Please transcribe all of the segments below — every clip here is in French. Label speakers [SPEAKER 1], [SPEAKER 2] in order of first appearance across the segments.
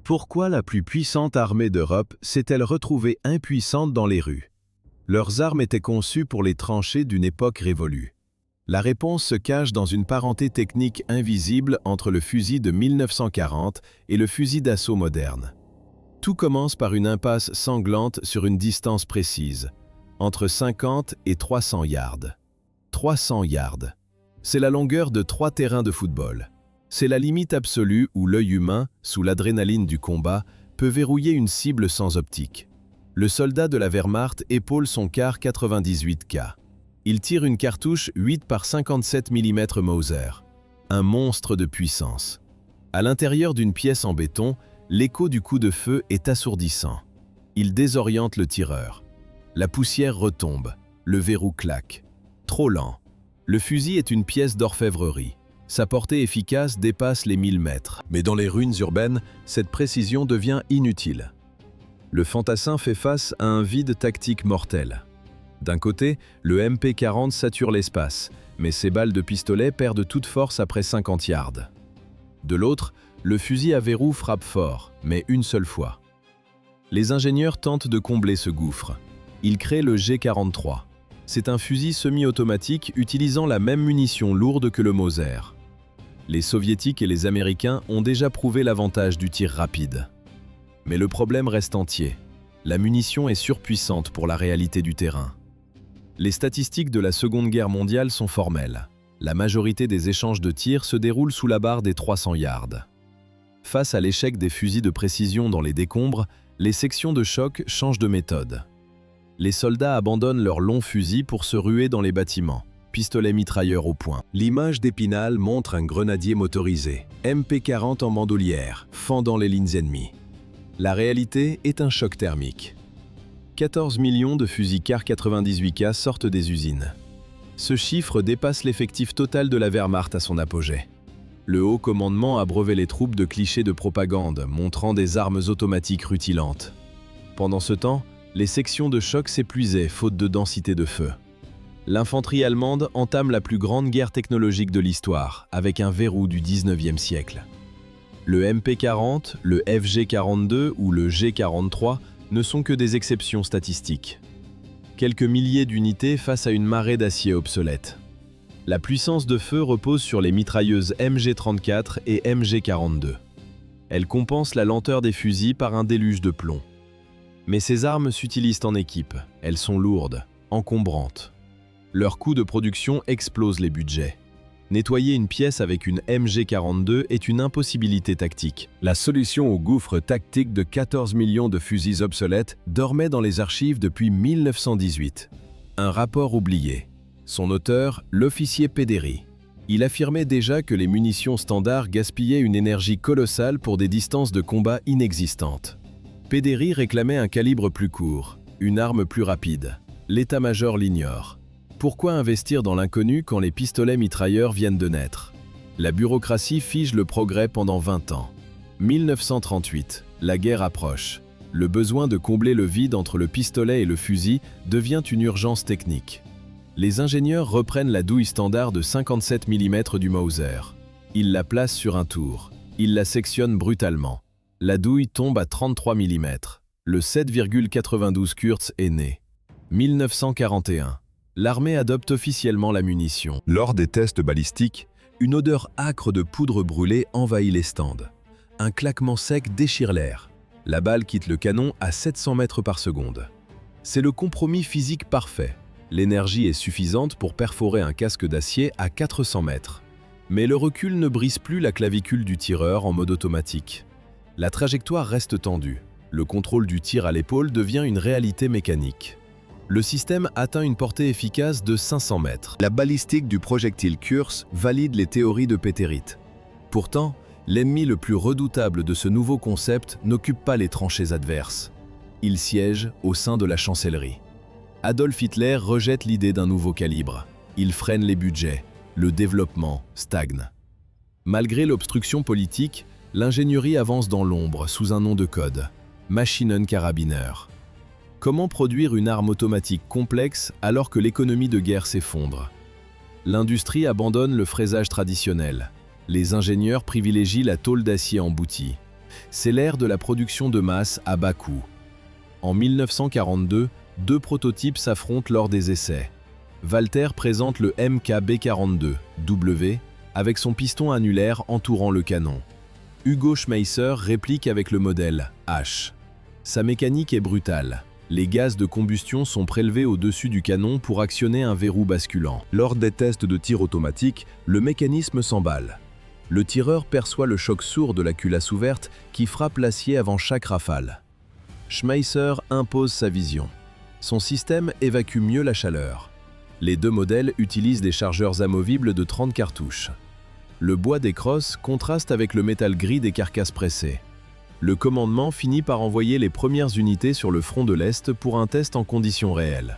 [SPEAKER 1] Pourquoi la plus puissante armée d'Europe s'est-elle retrouvée impuissante dans les rues? Leurs armes étaient conçues pour les tranchées d'une époque révolue. La réponse se cache dans une parenté technique invisible entre le fusil de 1940 et le fusil d'assaut moderne. Tout commence par une impasse sanglante sur une distance précise, entre 50 et 300 yards. 300 yards. C'est la longueur de 3 terrains de football. C'est la limite absolue où l'œil humain, sous l'adrénaline du combat, peut verrouiller une cible sans optique. Le soldat de la Wehrmacht épaule son Kar 98K. Il tire une cartouche 8 par 57 mm Mauser. Un monstre de puissance. À l'intérieur d'une pièce en béton, l'écho du coup de feu est assourdissant. Il désoriente le tireur. La poussière retombe. Le verrou claque. Trop lent. Le fusil est une pièce d'orfèvrerie. Sa portée efficace dépasse les 1000 mètres. Mais dans les ruines urbaines, cette précision devient inutile. Le fantassin fait face à un vide tactique mortel. D'un côté, le MP40 sature l'espace, mais ses balles de pistolet perdent toute force après 50 yards. De l'autre, le fusil à verrou frappe fort, mais une seule fois. Les ingénieurs tentent de combler ce gouffre. Ils créent le G43. C'est un fusil semi-automatique utilisant la même munition lourde que le Mauser. Les Soviétiques et les Américains ont déjà prouvé l'avantage du tir rapide. Mais le problème reste entier. La munition est surpuissante pour la réalité du terrain. Les statistiques de la Seconde Guerre mondiale sont formelles. La majorité des échanges de tirs se déroulent sous la barre des 300 yards. Face à l'échec des fusils de précision dans les décombres, les sections de choc changent de méthode. Les soldats abandonnent leurs longs fusils pour se ruer dans les bâtiments, pistolets mitrailleurs au poing. L'image d'Épinal montre un grenadier motorisé, MP40 en bandoulière, fendant les lignes ennemies. La réalité est un choc thermique. 14 millions de fusils Kar 98K sortent des usines. Ce chiffre dépasse l'effectif total de la Wehrmacht à son apogée. Le haut commandement a brevet les troupes de clichés de propagande, montrant des armes automatiques rutilantes. Pendant ce temps, les sections de choc s'épuisaient faute de densité de feu. L'infanterie allemande entame la plus grande guerre technologique de l'histoire, avec un verrou du 19e siècle. Le MP40, le FG42 ou le G43 ne sont que des exceptions statistiques. Quelques milliers d'unités face à une marée d'acier obsolète. La puissance de feu repose sur les mitrailleuses MG34 et MG42. Elle compense la lenteur des fusils par un déluge de plomb. Mais ces armes s'utilisent en équipe. Elles sont lourdes, encombrantes. Leur coût de production explose les budgets. Nettoyer une pièce avec une MG42 est une impossibilité tactique. La solution au gouffre tactique de 14 millions de fusils obsolètes dormait dans les archives depuis 1918. Un rapport oublié. Son auteur, l'officier Pédéry. Il affirmait déjà que les munitions standards gaspillaient une énergie colossale pour des distances de combat inexistantes. Pédéry réclamait un calibre plus court, une arme plus rapide. L'état-major l'ignore. Pourquoi investir dans l'inconnu quand les pistolets mitrailleurs viennent de naître? La bureaucratie fige le progrès pendant 20 ans. 1938, la guerre approche. Le besoin de combler le vide entre le pistolet et le fusil devient une urgence technique. Les ingénieurs reprennent la douille standard de 57 mm du Mauser. Ils la placent sur un tour. Ils la sectionnent brutalement. La douille tombe à 33 mm. Le 7,92 Kurz est né. 1941. L'armée adopte officiellement la munition. Lors des tests balistiques, une odeur âcre de poudre brûlée envahit les stands. Un claquement sec déchire l'air. La balle quitte le canon à 700 mètres par seconde. C'est le compromis physique parfait. L'énergie est suffisante pour perforer un casque d'acier à 400 mètres. Mais le recul ne brise plus la clavicule du tireur en mode automatique. La trajectoire reste tendue. Le contrôle du tir à l'épaule devient une réalité mécanique. Le système atteint une portée efficace de 500 mètres. La balistique du projectile Kurz valide les théories de Péterit. Pourtant, l'ennemi le plus redoutable de ce nouveau concept n'occupe pas les tranchées adverses. Il siège au sein de la chancellerie. Adolf Hitler rejette l'idée d'un nouveau calibre. Il freine les budgets. Le développement stagne. Malgré l'obstruction politique, l'ingénierie avance dans l'ombre sous un nom de code, Maschinenkarabiner. Comment produire une arme automatique complexe alors que l'économie de guerre s'effondre? L'industrie abandonne le fraisage traditionnel. Les ingénieurs privilégient la tôle d'acier emboutie. C'est l'ère de la production de masse à bas coût. En 1942, deux prototypes s'affrontent lors des essais. Walter présente le MKB-42W avec son piston annulaire entourant le canon. Hugo Schmeisser réplique avec le modèle H. Sa mécanique est brutale. Les gaz de combustion sont prélevés au-dessus du canon pour actionner un verrou basculant. Lors des tests de tir automatique, le mécanisme s'emballe. Le tireur perçoit le choc sourd de la culasse ouverte qui frappe l'acier avant chaque rafale. Schmeisser impose sa vision. Son système évacue mieux la chaleur. Les deux modèles utilisent des chargeurs amovibles de 30 cartouches. Le bois des crosses contraste avec le métal gris des carcasses pressées. Le commandement finit par envoyer les premières unités sur le front de l'Est pour un test en conditions réelles.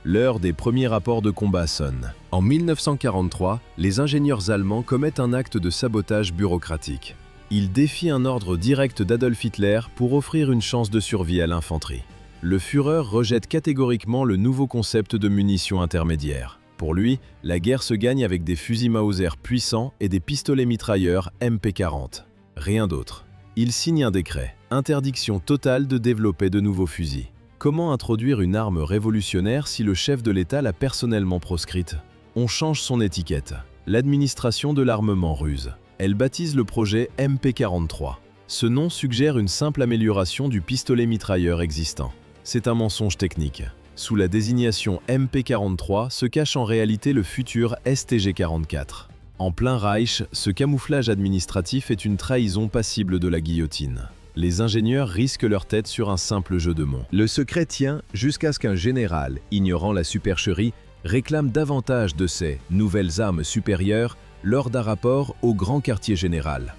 [SPEAKER 1] L'heure des premiers rapports de combat sonne. En 1943, les ingénieurs allemands commettent un acte de sabotage bureaucratique. Ils défient un ordre direct d'Adolf Hitler pour offrir une chance de survie à l'infanterie. Le Führer rejette catégoriquement le nouveau concept de munitions intermédiaires. Pour lui, la guerre se gagne avec des fusils Mauser puissants et des pistolets mitrailleurs MP40. Rien d'autre. Il signe un décret. Interdiction totale de développer de nouveaux fusils. Comment introduire une arme révolutionnaire si le chef de l'État l'a personnellement proscrite? On change son étiquette. L'administration de l'armement ruse. Elle baptise le projet MP43. Ce nom suggère une simple amélioration du pistolet mitrailleur existant. C'est un mensonge technique. Sous la désignation MP43 se cache en réalité le futur STG-44. En plein Reich, ce camouflage administratif est une trahison passible de la guillotine. Les ingénieurs risquent leur tête sur un simple jeu de mots. Le secret tient jusqu'à ce qu'un général, ignorant la supercherie, réclame davantage de ces nouvelles armes supérieures lors d'un rapport au grand quartier général.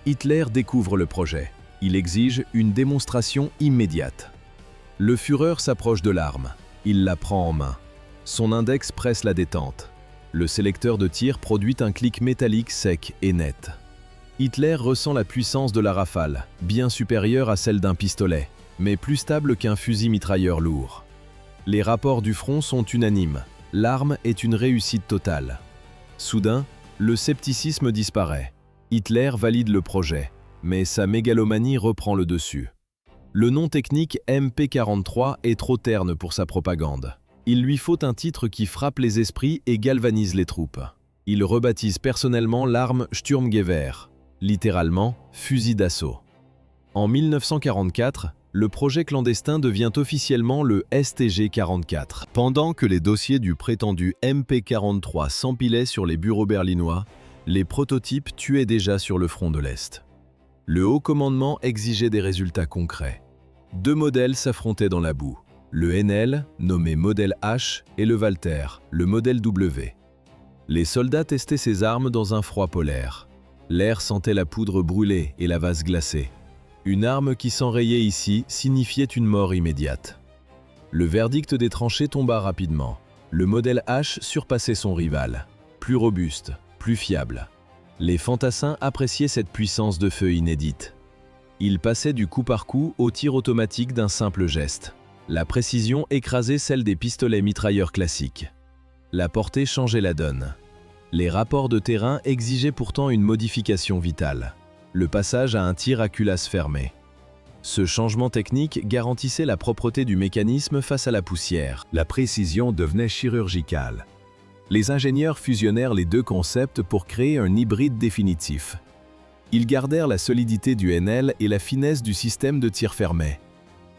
[SPEAKER 1] Hitler découvre le projet. Il exige une démonstration immédiate. Le Führer s'approche de l'arme. Il la prend en main. Son index presse la détente. Le sélecteur de tir produit un clic métallique sec et net. Hitler ressent la puissance de la rafale, bien supérieure à celle d'un pistolet, mais plus stable qu'un fusil mitrailleur lourd. Les rapports du front sont unanimes. L'arme est une réussite totale. Soudain, le scepticisme disparaît. Hitler valide le projet, mais sa mégalomanie reprend le dessus. Le nom technique MP43 est trop terne pour sa propagande. Il lui faut un titre qui frappe les esprits et galvanise les troupes. Il rebaptise personnellement l'arme Sturmgewehr, littéralement fusil d'assaut. En 1944, le projet clandestin devient officiellement le STG-44. Pendant que les dossiers du prétendu MP43 s'empilaient sur les bureaux berlinois, les prototypes tuaient déjà sur le front de l'Est. Le haut commandement exigeait des résultats concrets. Deux modèles s'affrontaient dans la boue. Le NL, nommé modèle H, et le Walter, le modèle W. Les soldats testaient ces armes dans un froid polaire. L'air sentait la poudre brûlée et la vase glacée. Une arme qui s'enrayait ici signifiait une mort immédiate. Le verdict des tranchées tomba rapidement. Le modèle H surpassait son rival. Plus robuste, plus fiable. Les fantassins appréciaient cette puissance de feu inédite. Ils passaient du coup par coup au tir automatique d'un simple geste. La précision écrasait celle des pistolets mitrailleurs classiques. La portée changeait la donne. Les rapports de terrain exigeaient pourtant une modification vitale. Le passage à un tir à culasse fermée. Ce changement technique garantissait la propreté du mécanisme face à la poussière. La précision devenait chirurgicale. Les ingénieurs fusionnèrent les deux concepts pour créer un hybride définitif. Ils gardèrent la solidité du NL et la finesse du système de tir fermé.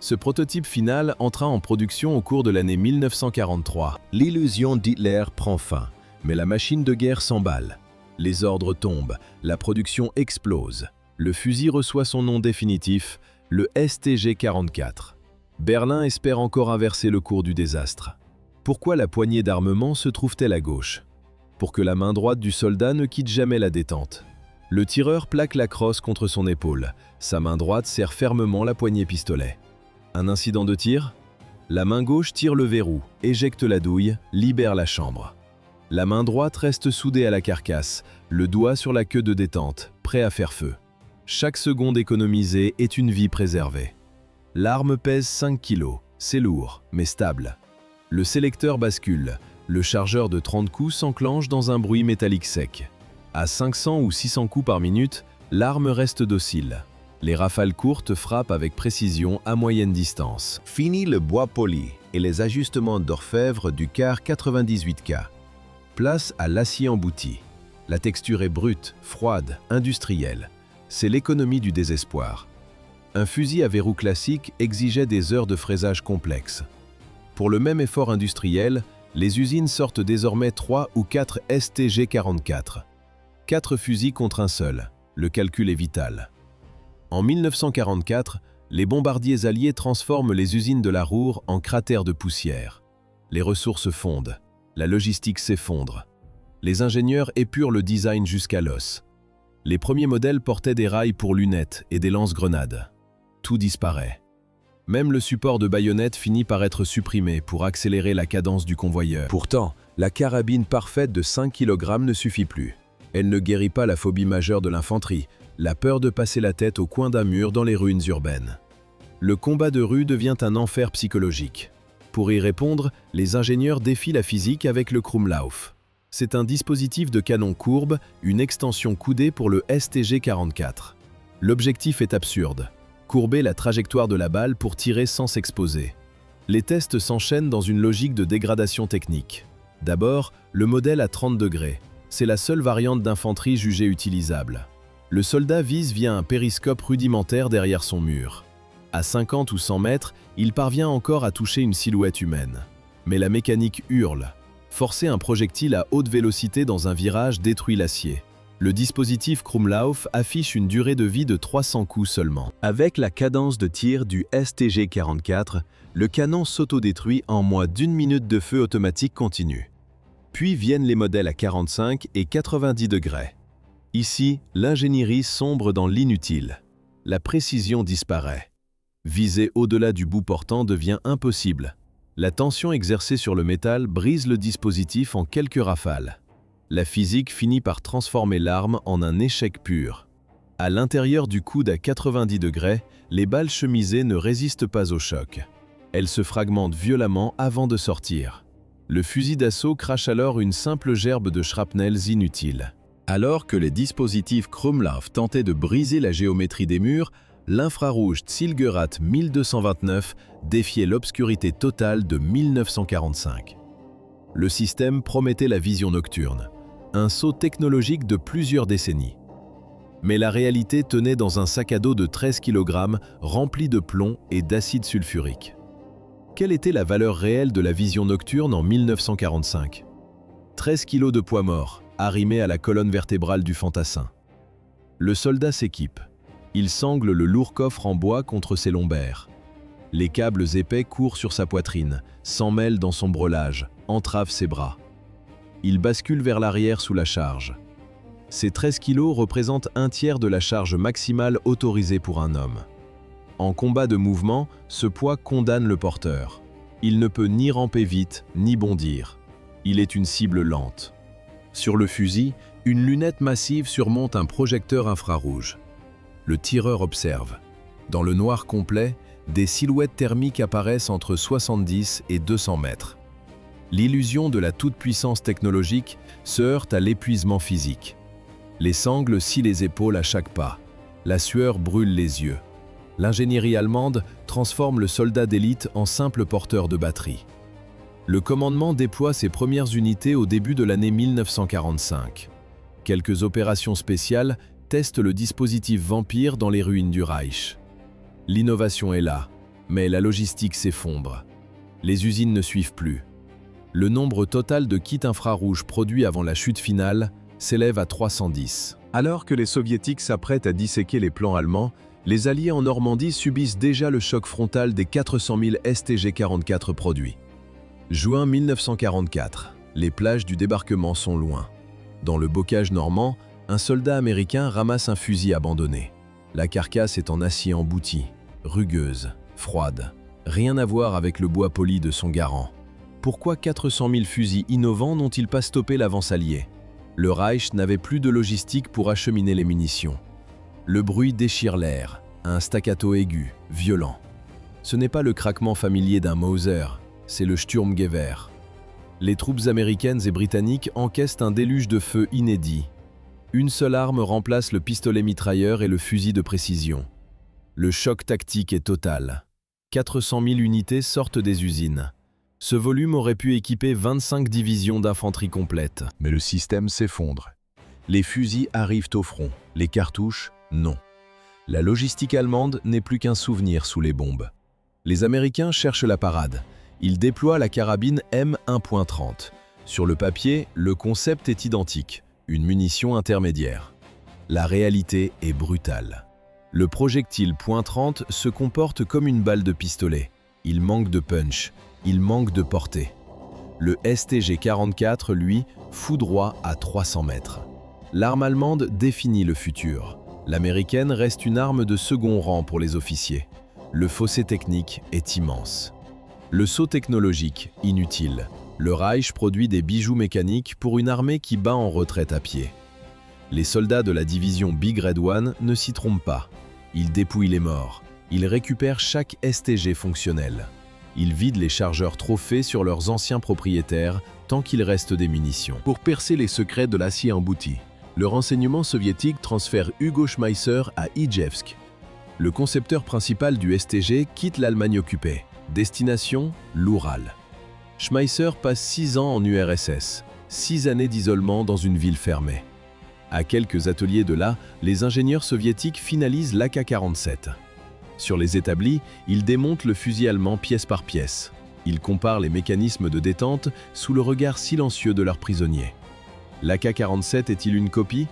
[SPEAKER 1] Ce prototype final entra en production au cours de l'année 1943. L'illusion d'Hitler prend fin, mais la machine de guerre s'emballe. Les ordres tombent, la production explose. Le fusil reçoit son nom définitif, le STG-44. Berlin espère encore inverser le cours du désastre. Pourquoi la poignée d'armement se trouve-t-elle à gauche? Pour que la main droite du soldat ne quitte jamais la détente. Le tireur plaque la crosse contre son épaule. Sa main droite serre fermement la poignée pistolet. Un incident de tir? La main gauche tire le verrou, éjecte la douille, libère la chambre. La main droite reste soudée à la carcasse, le doigt sur la queue de détente, prêt à faire feu. Chaque seconde économisée est une vie préservée. L'arme pèse 5 kg, c'est lourd, mais stable. Le sélecteur bascule, le chargeur de 30 coups s'enclenche dans un bruit métallique sec. À 500 ou 600 coups par minute, l'arme reste docile. Les rafales courtes frappent avec précision à moyenne distance. Fini le bois poli et les ajustements d'orfèvre du car 98K. Place à l'acier embouti. La texture est brute, froide, industrielle. C'est l'économie du désespoir. Un fusil à verrou classique exigeait des heures de fraisage complexes. Pour le même effort industriel, les usines sortent désormais 3 ou 4 STG-44. 4 fusils contre un seul. Le calcul est vital. En 1944, les bombardiers alliés transforment les usines de la Ruhr en cratères de poussière. Les ressources fondent. La logistique s'effondre. Les ingénieurs épurent le design jusqu'à l'os. Les premiers modèles portaient des rails pour lunettes et des lance-grenades. Tout disparaît. Même le support de baïonnette finit par être supprimé pour accélérer la cadence du convoyeur. Pourtant, la carabine parfaite de 5 kg ne suffit plus. Elle ne guérit pas la phobie majeure de l'infanterie, la peur de passer la tête au coin d'un mur dans les ruines urbaines. Le combat de rue devient un enfer psychologique. Pour y répondre, les ingénieurs défient la physique avec le Krumlauf. C'est un dispositif de canon courbe, une extension coudée pour le STG-44. L'objectif est absurde. Courber la trajectoire de la balle pour tirer sans s'exposer. Les tests s'enchaînent dans une logique de dégradation technique. D'abord, le modèle à 30 degrés. C'est la seule variante d'infanterie jugée utilisable. Le soldat vise via un périscope rudimentaire derrière son mur. À 50 ou 100 mètres, il parvient encore à toucher une silhouette humaine. Mais la mécanique hurle. Forcer un projectile à haute vélocité dans un virage détruit l'acier. Le dispositif Krumlauf affiche une durée de vie de 300 coups seulement. Avec la cadence de tir du STG-44, le canon s'autodétruit en moins d'1 minute de feu automatique continu. Puis viennent les modèles à 45 et 90 degrés. Ici, l'ingénierie sombre dans l'inutile. La précision disparaît. Viser au-delà du bout portant devient impossible. La tension exercée sur le métal brise le dispositif en quelques rafales. La physique finit par transformer l'arme en un échec pur. À l'intérieur du coude à 90 degrés, les balles chemisées ne résistent pas au choc. Elles se fragmentent violemment avant de sortir. Le fusil d'assaut crache alors une simple gerbe de shrapnels inutiles. Alors que les dispositifs Krumlauf tentaient de briser la géométrie des murs, l'infrarouge Zielgerät 1229 défiait l'obscurité totale de 1945. Le système promettait la vision nocturne, un saut technologique de plusieurs décennies. Mais la réalité tenait dans un sac à dos de 13 kg rempli de plomb et d'acide sulfurique. Quelle était la valeur réelle de la vision nocturne en 1945 ? 13 kg de poids mort, arrimés à la colonne vertébrale du fantassin. Le soldat s'équipe. Il sangle le lourd coffre en bois contre ses lombaires. Les câbles épais courent sur sa poitrine, s'emmêlent dans son brelage, entravent ses bras. Il bascule vers l'arrière sous la charge. Ces 13 kilos représentent un tiers de la charge maximale autorisée pour un homme. En combat de mouvement, ce poids condamne le porteur. Il ne peut ni ramper vite, ni bondir. Il est une cible lente. Sur le fusil, une lunette massive surmonte un projecteur infrarouge. Le tireur observe. Dans le noir complet, des silhouettes thermiques apparaissent entre 70 et 200 mètres. L'illusion de la toute-puissance technologique se heurte à l'épuisement physique. Les sangles scient les épaules à chaque pas. La sueur brûle les yeux. L'ingénierie allemande transforme le soldat d'élite en simple porteur de batterie. Le commandement déploie ses premières unités au début de l'année 1945. Quelques opérations spéciales testent le dispositif Vampire dans les ruines du Reich. L'innovation est là, mais la logistique s'effondre. Les usines ne suivent plus. Le nombre total de kits infrarouges produits avant la chute finale s'élève à 310. Alors que les soviétiques s'apprêtent à disséquer les plans allemands, les Alliés en Normandie subissent déjà le choc frontal des 400 000 STG-44 produits. Juin 1944, les plages du débarquement sont loin. Dans le bocage normand, un soldat américain ramasse un fusil abandonné. La carcasse est en acier embouti, rugueuse, froide. Rien à voir avec le bois poli de son garant. Pourquoi 400 000 fusils innovants n'ont-ils pas stoppé l'avance alliée? Le Reich n'avait plus de logistique pour acheminer les munitions. Le bruit déchire l'air, un staccato aigu, violent. Ce n'est pas le craquement familier d'un Mauser, c'est le Sturmgewehr. Les troupes américaines et britanniques encaissent un déluge de feu inédit. Une seule arme remplace le pistolet mitrailleur et le fusil de précision. Le choc tactique est total. 400 000 unités sortent des usines. Ce volume aurait pu équiper 25 divisions d'infanterie complète.
[SPEAKER 2] Mais le système s'effondre. Les fusils arrivent au front, les cartouches, non. La logistique allemande n'est plus qu'un souvenir sous les bombes. Les Américains cherchent la parade. Ils déploient la carabine M1.30. Sur le papier, le concept est identique, une munition intermédiaire. La réalité est brutale. Le projectile .30 se comporte comme une balle de pistolet. Il manque de punch, il manque de portée. Le STG-44, lui, foudroie à 300 mètres. L'arme allemande définit le futur. L'américaine reste une arme de second rang pour les officiers. Le fossé technique est immense. Le saut technologique, inutile. Le Reich produit des bijoux mécaniques pour une armée qui bat en retraite à pied. Les soldats de la division Big Red One ne s'y trompent pas. Ils dépouillent les morts. Ils récupèrent chaque STG fonctionnel. Ils vident les chargeurs trophées sur leurs anciens propriétaires tant qu'il reste des munitions.
[SPEAKER 3] Pour percer les secrets de l'acier embouti, le renseignement soviétique transfère Hugo Schmeisser à Ijevsk. Le concepteur principal du STG quitte l'Allemagne occupée. Destination, l'Oural. Schmeisser passe 6 ans en URSS, 6 années d'isolement dans une ville fermée. À quelques ateliers de là, les ingénieurs soviétiques finalisent l'AK-47. Sur les établis, ils démontent le fusil allemand pièce par pièce. Ils comparent les mécanismes de détente sous le regard silencieux de leurs prisonniers. L'AK-47 est-il une copie?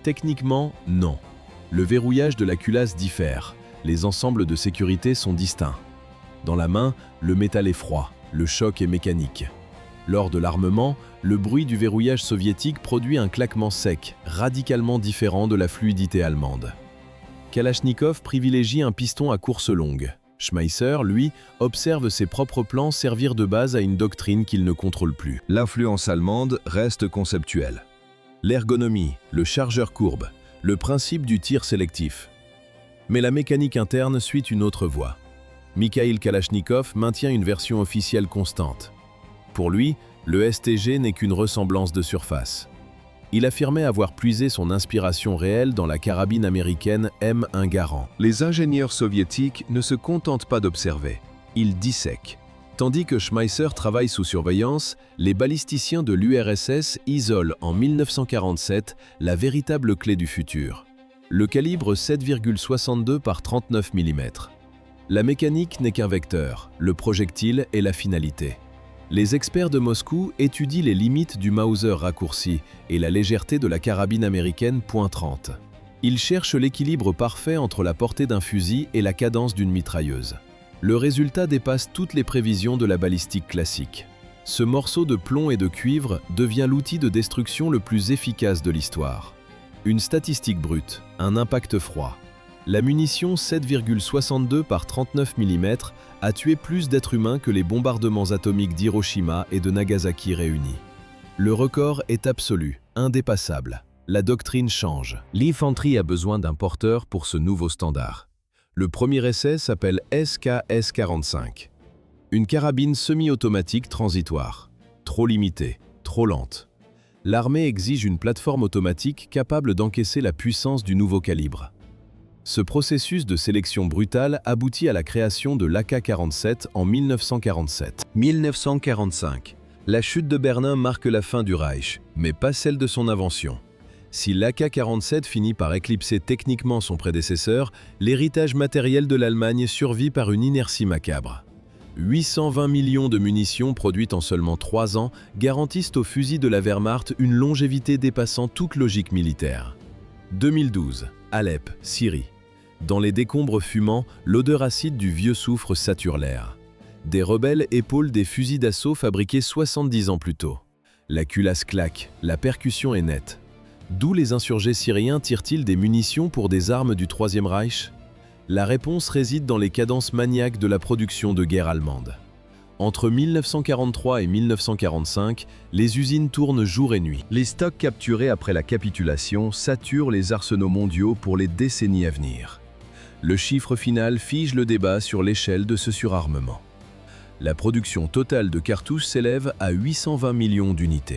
[SPEAKER 3] Techniquement, non. Le verrouillage de la culasse diffère. Les ensembles de sécurité sont distincts. Dans la main, le métal est froid, le choc est mécanique. Lors de l'armement, le bruit du verrouillage soviétique produit un claquement sec, radicalement différent de la fluidité allemande. Kalachnikov privilégie un piston à course longue. Schmeisser, lui, observe ses propres plans servir de base à une doctrine qu'il ne contrôle plus.
[SPEAKER 2] L'influence allemande reste conceptuelle.
[SPEAKER 3] L'ergonomie, le chargeur courbe, le principe du tir sélectif. Mais la mécanique interne suit une autre voie. Mikhail Kalachnikov maintient une version officielle constante. Pour lui, le STG n'est qu'une ressemblance de surface. Il affirmait avoir puisé son inspiration réelle dans la carabine américaine M1 Garand.
[SPEAKER 2] Les ingénieurs soviétiques ne se contentent pas d'observer, ils dissèquent.
[SPEAKER 3] Tandis que Schmeisser travaille sous surveillance, les balisticiens de l'URSS isolent en 1947 la véritable clé du futur. Le calibre 7,62 par 39 mm. La mécanique n'est qu'un vecteur, le projectile est la finalité. Les experts de Moscou étudient les limites du Mauser raccourci et la légèreté de la carabine américaine .30. Ils cherchent l'équilibre parfait entre la portée d'un fusil et la cadence d'une mitrailleuse. Le résultat dépasse toutes les prévisions de la balistique classique. Ce morceau de plomb et de cuivre devient l'outil de destruction le plus efficace de l'histoire. Une statistique brute, un impact froid. La munition 7,62 par 39 mm a tué plus d'êtres humains que les bombardements atomiques d'Hiroshima et de Nagasaki réunis. Le record est absolu, indépassable. La doctrine change. L'infanterie a besoin d'un porteur pour ce nouveau standard. Le premier essai s'appelle SKS-45. Une carabine semi-automatique transitoire. Trop limitée, trop lente. L'armée exige une plateforme automatique capable d'encaisser la puissance du nouveau calibre. Ce processus de sélection brutale aboutit à la création de l'AK-47 en 1947. 1945. La chute de Berlin marque la fin du Reich, mais pas celle de son invention. Si l'AK-47 finit par éclipser techniquement son prédécesseur, l'héritage matériel de l'Allemagne survit par une inertie macabre. 820 millions de munitions produites en seulement 3 ans garantissent aux fusils de la Wehrmacht une longévité dépassant toute logique militaire. 2012. Alep, Syrie. Dans les décombres fumants, l'odeur acide du vieux soufre sature l'air. Des rebelles épaulent des fusils d'assaut fabriqués 70 ans plus tôt. La culasse claque, la percussion est nette. D'où les insurgés syriens tirent-ils des munitions pour des armes du Troisième Reich? La réponse réside dans les cadences maniaques de la production de guerre allemande. Entre 1943 et 1945, les usines tournent jour et nuit.
[SPEAKER 2] Les stocks capturés après la capitulation saturent les arsenaux mondiaux pour les décennies à venir.
[SPEAKER 3] Le chiffre final fige le débat sur l'échelle de ce surarmement. La production totale de cartouches s'élève à 820 millions d'unités.